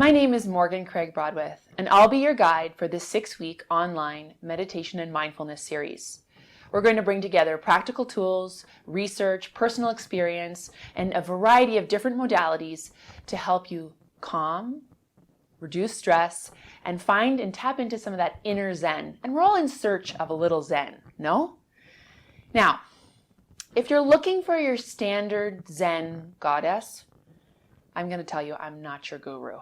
My name is Morgan Craig Broadwith, and I'll be your guide for this 6-week online meditation and mindfulness series. We're going to bring together practical tools, research, personal experience, and a variety of different modalities to help you calm, reduce stress, and find and tap into some of that inner Zen. And we're all in search of a little Zen, no? Now, if you're looking for your standard Zen goddess, I'm going to tell you I'm not your guru.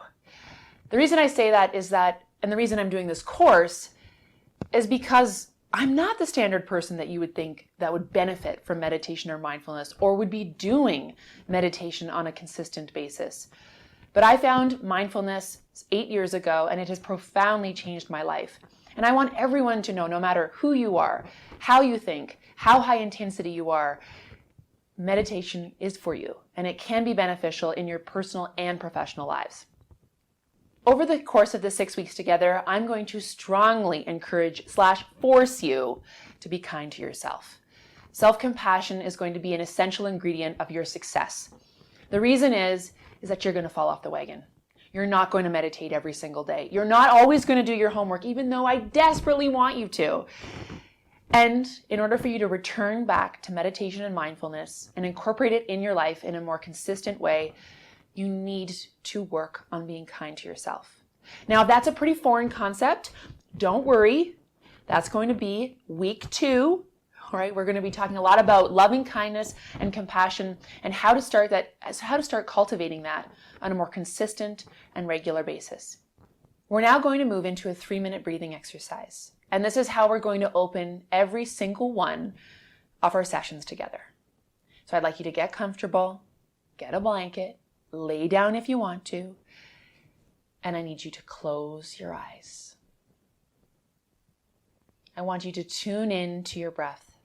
The reason I say that is that, and the reason I'm doing this course is because I'm not the standard person that you would think that would benefit from meditation or mindfulness or would be doing meditation on a consistent basis. But I found mindfulness 8 years ago, and it has profoundly changed my life. And I want everyone to know, no matter who you are, how you think, how high intensity you are, meditation is for you, and it can be beneficial in your personal and professional lives. Over the course of the 6 weeks together, I'm going to strongly encourage/force you to be kind to yourself. Self-compassion is going to be an essential ingredient of your success. The reason is that you're going to fall off the wagon. You're not going to meditate every single day. You're not always going to do your homework, even though I desperately want you to. And in order for you to return back to meditation and mindfulness and incorporate it in your life in a more consistent way, you need to work on being kind to yourself. Now, if that's a pretty foreign concept, don't worry. That's going to be week 2. All right, we're going to be talking a lot about loving kindness and compassion and how to start cultivating that on a more consistent and regular basis. We're now going to move into a 3-minute breathing exercise. And this is how we're going to open every single one of our sessions together. So I'd like you to get comfortable, get a blanket, lay down if you want to, and I need you to close your eyes. I want you to tune in to your breath,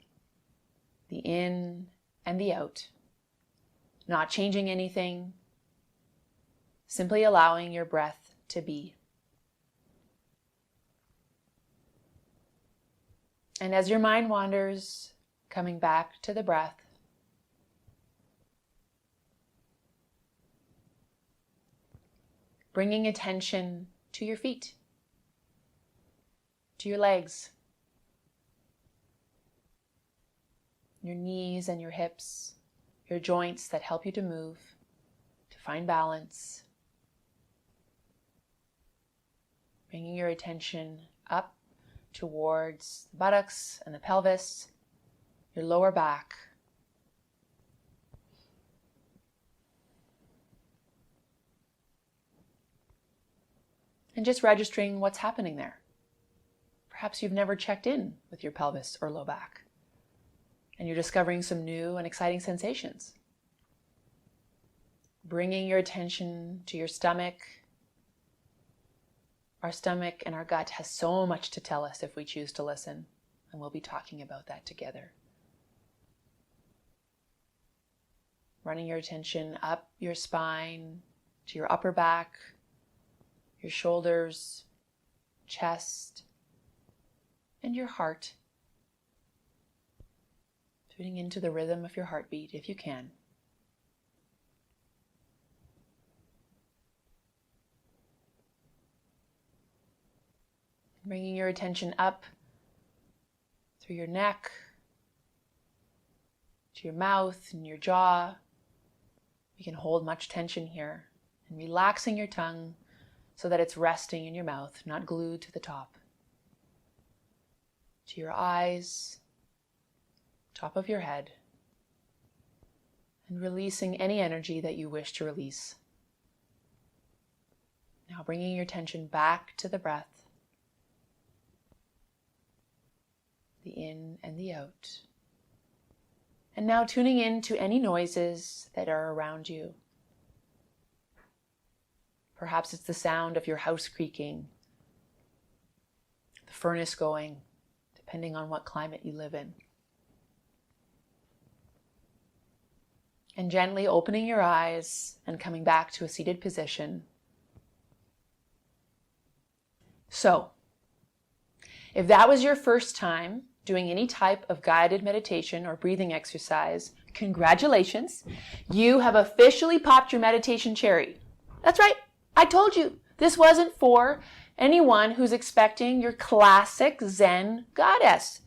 the in and the out, not changing anything, simply allowing your breath to be. And as your mind wanders, coming back to the breath, bringing attention to your feet, to your legs, your knees and your hips, your joints that help you to move, to find balance. Bringing your attention up towards the buttocks and the pelvis, your lower back. And just registering what's happening there. Perhaps you've never checked in with your pelvis or low back, and you're discovering some new and exciting sensations. Bringing your attention to your stomach. Our stomach and our gut has so much to tell us if we choose to listen, and we'll be talking about that together. Running your attention up your spine to your upper back, your shoulders, chest, and your heart. Tuning into the rhythm of your heartbeat if you can. Bringing your attention up through your neck, to your mouth and your jaw. You can hold much tension here, and relaxing your tongue so that it's resting in your mouth, not glued to the top. To your eyes, top of your head, and releasing any energy that you wish to release. Now bringing your attention back to the breath, the in and the out. And now tuning in to any noises that are around you. Perhaps it's the sound of your house creaking, the furnace going, depending on what climate you live in. And gently opening your eyes and coming back to a seated position. So, if that was your first time doing any type of guided meditation or breathing exercise, congratulations, you have officially popped your meditation cherry. That's right, I told you This wasn't for anyone who's expecting your classic Zen goddess.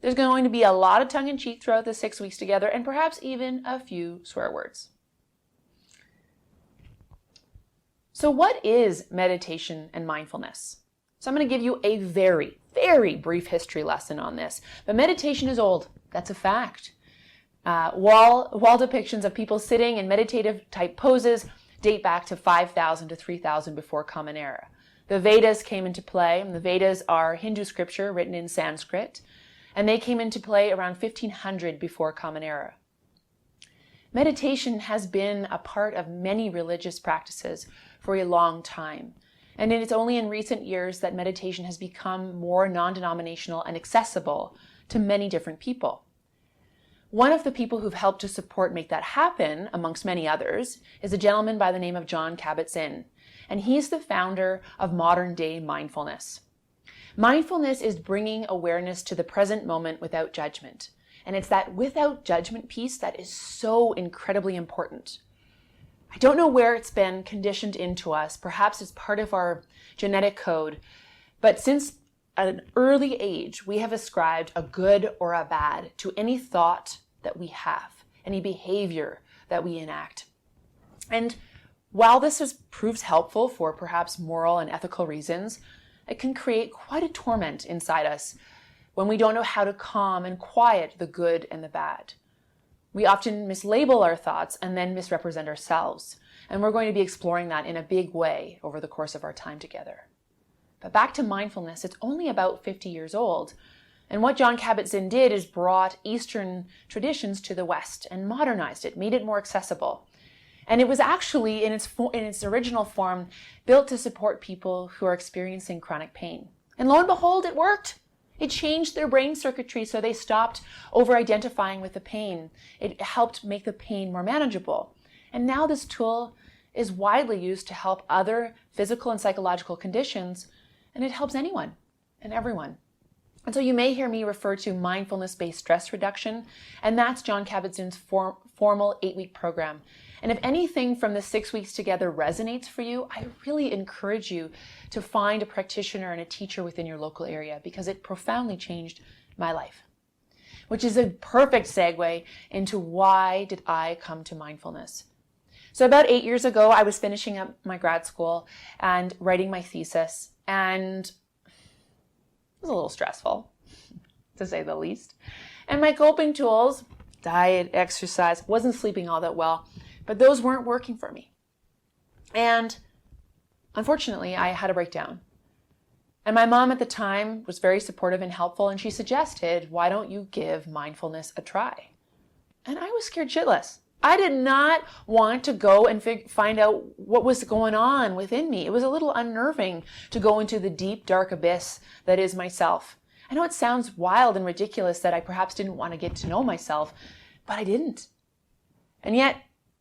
There's going to be a lot of tongue-in-cheek throughout the 6 weeks together, and perhaps even a few swear words. So what is meditation and mindfulness? So I'm going to give you a very, very brief history lesson on this. But meditation is old. That's a fact. Wall depictions of people sitting in meditative type poses date back to 5,000 to 3,000 before Common Era. The Vedas came into play, and the Vedas are Hindu scripture written in Sanskrit, and they came into play around 1500 before Common Era. Meditation has been a part of many religious practices for a long time, and it's only in recent years that meditation has become more non-denominational and accessible to many different people. One of the people who've helped to support make that happen, amongst many others, is a gentleman by the name of Jon Kabat-Zinn, and he's the founder of modern-day mindfulness. Mindfulness is bringing awareness to the present moment without judgment, and it's that without judgment piece that is so incredibly important. I don't know where it's been conditioned into us. Perhaps it's part of our genetic code, but since an early age, we have ascribed a good or a bad to any thought that we have, any behavior that we enact. And while this proves helpful for perhaps moral and ethical reasons, it can create quite a torment inside us when we don't know how to calm and quiet the good and the bad. We often mislabel our thoughts and then misrepresent ourselves. And we're going to be exploring that in a big way over the course of our time together. But back to mindfulness, it's only about 50 years old. And what Jon Kabat-Zinn did is brought Eastern traditions to the West and modernized it, made it more accessible. And it was actually, in its original form, built to support people who are experiencing chronic pain. And lo and behold, it worked. It changed their brain circuitry so they stopped over-identifying with the pain. It helped make the pain more manageable. And now this tool is widely used to help other physical and psychological conditions, and it helps anyone and everyone. And so you may hear me refer to mindfulness-based stress reduction, and that's Jon Kabat-Zinn's formal 8-week program. And if anything from the 6 weeks together resonates for you, I really encourage you to find a practitioner and a teacher within your local area, because it profoundly changed my life. Which is a perfect segue into why did I come to mindfulness. So about 8 years ago, I was finishing up my grad school and writing my thesis, and it was a little stressful, to say the least. And my coping tools, diet, exercise, wasn't sleeping all that well, but those weren't working for me. And unfortunately, I had a breakdown. And my mom at the time was very supportive and helpful, and she suggested, why don't you give mindfulness a try? And I was scared shitless. I did not want to go and find out what was going on within me. It was a little unnerving to go into the deep, dark abyss that is myself. I know it sounds wild and ridiculous that I perhaps didn't want to get to know myself, but I didn't. And yet,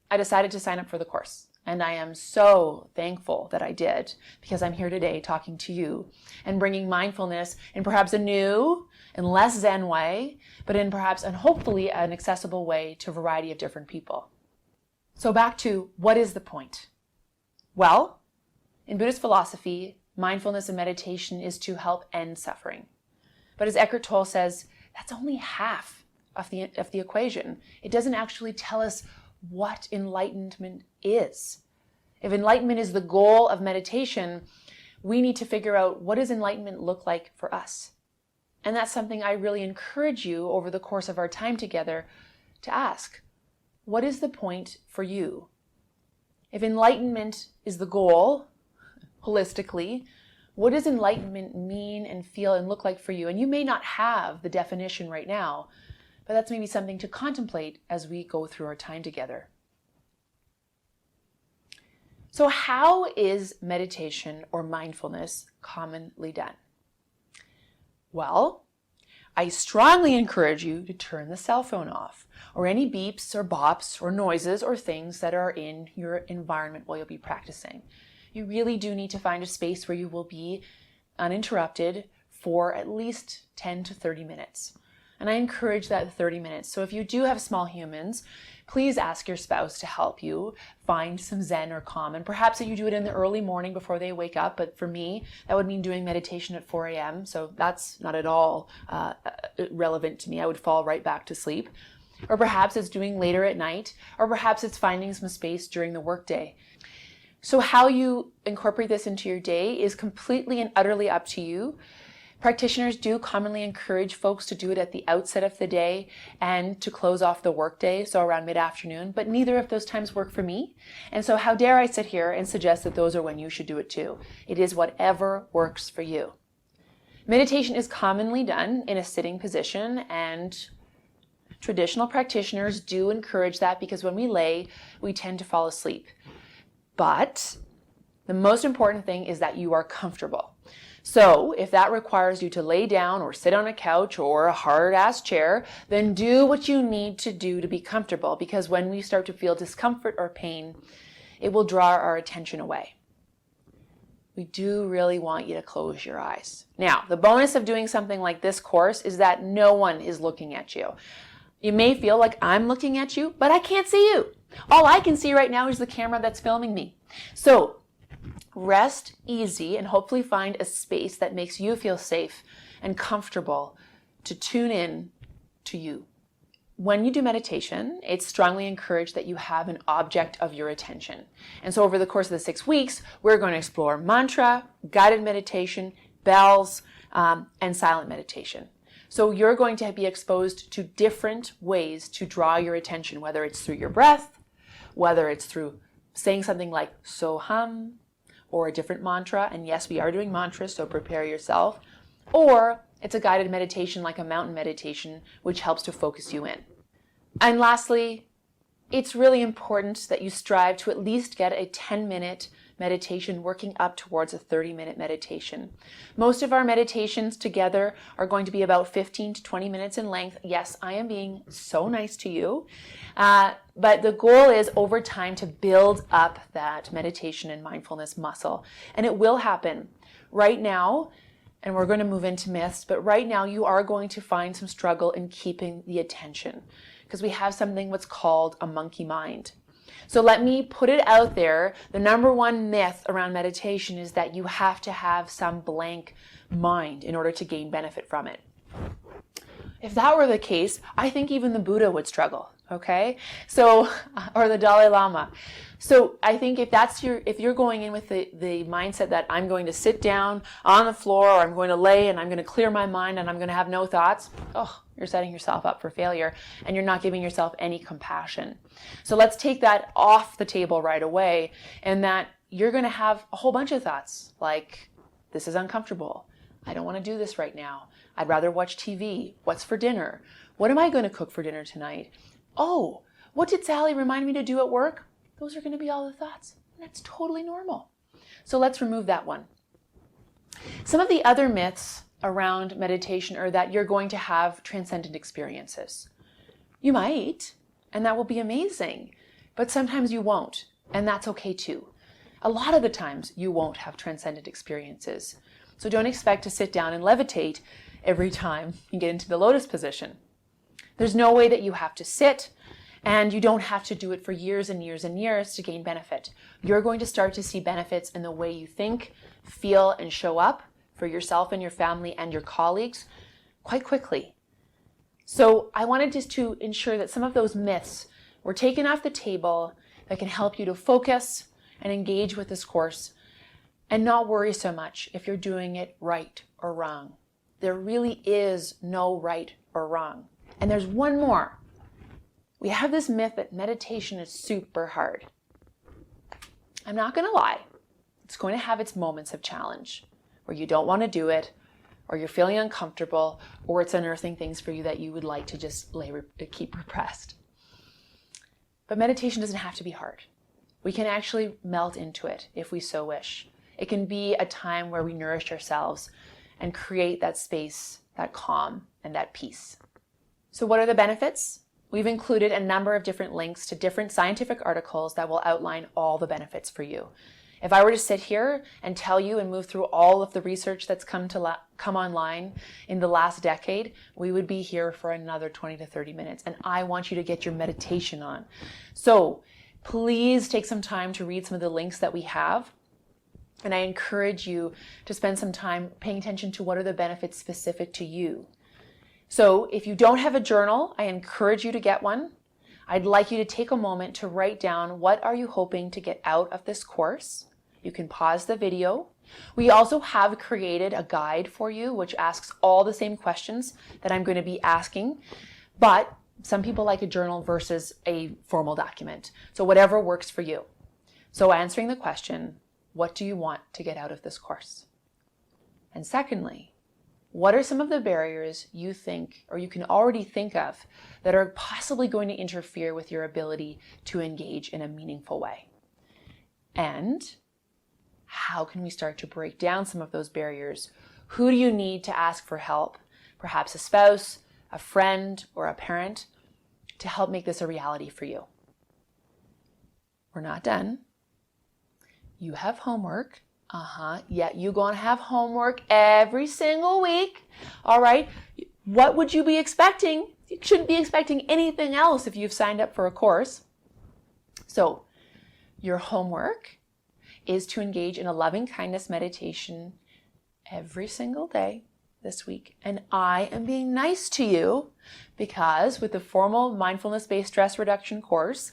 I decided to sign up for the course. And I am so thankful that I did, because I'm here today talking to you and bringing mindfulness in perhaps a new and less Zen way, but in perhaps and hopefully an accessible way to a variety of different people. So back to, what is the point? Well, in Buddhist philosophy, mindfulness and meditation is to help end suffering. But as Eckhart Tolle says, that's only half of the equation. It doesn't actually tell us what enlightenment is. If enlightenment is the goal of meditation, we need to figure out, what does enlightenment look like for us? And that's something I really encourage you over the course of our time together to ask. What is the point for you? If enlightenment is the goal, holistically, what does enlightenment mean and feel and look like for you? And you may not have the definition right now, but that's maybe something to contemplate as we go through our time together. So how is meditation or mindfulness commonly done? Well, I strongly encourage you to turn the cell phone off, or any beeps or bops or noises or things that are in your environment while you'll be practicing. You really do need to find a space where you will be uninterrupted for at least 10 to 30 minutes. And I encourage that 30 minutes. So if you do have small humans, please ask your spouse to help you find some Zen or calm. And perhaps that you do it in the early morning before they wake up. But for me, that would mean doing meditation at 4 a.m. So that's not at all relevant to me. I would fall right back to sleep. Or perhaps it's doing later at night, or perhaps it's finding some space during the workday. So how you incorporate this into your day is completely and utterly up to you. Practitioners do commonly encourage folks to do it at the outset of the day and to close off the workday, so around mid-afternoon, but neither of those times work for me. And so how dare I sit here and suggest that those are when you should do it too. It is whatever works for you. Meditation is commonly done in a sitting position, and traditional practitioners do encourage that because when we lay, we tend to fall asleep. But the most important thing is that you are comfortable. So if that requires you to lay down or sit on a couch or a hard-ass chair, then do what you need to do to be comfortable, because when we start to feel discomfort or pain, it will draw our attention away. We do really want you to close your eyes. Now, the bonus of doing something like this course is that no one is looking at you. You may feel like I'm looking at you, but I can't see you. All I can see right now is the camera that's filming me. So rest easy and hopefully find a space that makes you feel safe and comfortable to tune in to you. When you do meditation, it's strongly encouraged that you have an object of your attention. And so over the course of the 6 weeks, we're going to explore mantra, guided meditation, bells, and silent meditation. So you're going to be exposed to different ways to draw your attention, whether it's through your breath, whether it's through saying something like Soham, or a different mantra. And yes, we are doing mantras, so prepare yourself. Or it's a guided meditation like a mountain meditation, which helps to focus you in. And lastly, it's really important that you strive to at least get a 10-minute meditation working up towards a 30-minute meditation. Most of our meditations together are going to be about 15 to 20 minutes in length. Yes, I am being so nice to you. But the goal is over time to build up that meditation and mindfulness muscle. And it will happen. Right now, and we're going to move into myths, but right now you are going to find some struggle in keeping the attention because we have something what's called a monkey mind. So let me put it out there. The number one myth around meditation is that you have to have some blank mind in order to gain benefit from it. If that were the case, I think even the Buddha would struggle, okay? So, or the Dalai Lama. So I think if you're going in with the mindset that I'm going to sit down on the floor or I'm going to lay and I'm going to clear my mind and I'm going to have no thoughts, you're setting yourself up for failure and you're not giving yourself any compassion. So let's take that off the table right away, and that you're going to have a whole bunch of thoughts like, this is uncomfortable. I don't want to do this right now. I'd rather watch TV. What's for dinner? What am I going to cook for dinner tonight? Oh, what did Sally remind me to do at work? Those are going to be all the thoughts. That's totally normal. So let's remove that one. Some of the other myths around meditation are that you're going to have transcendent experiences. You might, and that will be amazing, but sometimes you won't, and that's okay too. A lot of the times you won't have transcendent experiences. So don't expect to sit down and levitate every time you get into the lotus position. There's no way that you have to sit, and you don't have to do it for years and years and years to gain benefit. You're going to start to see benefits in the way you think, feel, and show up for yourself and your family and your colleagues quite quickly. So I wanted just to ensure that some of those myths were taken off the table that can help you to focus and engage with this course and not worry so much if you're doing it right or wrong. There really is no right or wrong. And there's one more. We have this myth that meditation is super hard. I'm not going to lie. It's going to have its moments of challenge where you don't want to do it, or you're feeling uncomfortable, or it's unearthing things for you that you would like to just keep repressed. But meditation doesn't have to be hard. We can actually melt into it if we so wish. It can be a time where we nourish ourselves and create that space, that calm, and that peace. So what are the benefits? We've included a number of different links to different scientific articles that will outline all the benefits for you. If I were to sit here and tell you and move through all of the research that's come online in the last decade, we would be here for another 20 to 30 minutes. And I want you to get your meditation on. So please take some time to read some of the links that we have. And I encourage you to spend some time paying attention to what are the benefits specific to you. So if you don't have a journal, I encourage you to get one. I'd like you to take a moment to write down what are you hoping to get out of this course. You can pause the video. We also have created a guide for you which asks all the same questions that I'm going to be asking, but some people like a journal versus a formal document. So whatever works for you. So answering the question, what do you want to get out of this course? And secondly, what are some of the barriers you think or you can already think of that are possibly going to interfere with your ability to engage in a meaningful way? And how can we start to break down some of those barriers? Who do you need to ask for help? Perhaps a spouse, a friend, or a parent to help make this a reality for you. We're not done. You have homework. Yeah, you're going to have homework every single week. All right. What would you be expecting? You shouldn't be expecting anything else if you've signed up for a course. So your homework is to engage in a loving kindness meditation every single day this week. And I am being nice to you because with the formal mindfulness-based stress reduction course,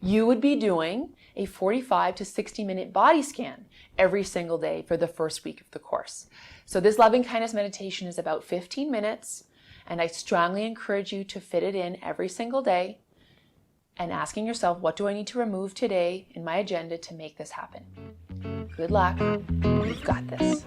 you would be doing a 45 to 60 minute body scan every single day for the first week of the course. So this loving kindness meditation is about 15 minutes, and I strongly encourage you to fit it in every single day and asking yourself, what do I need to remove today in my agenda to make this happen? Good luck. You've got this.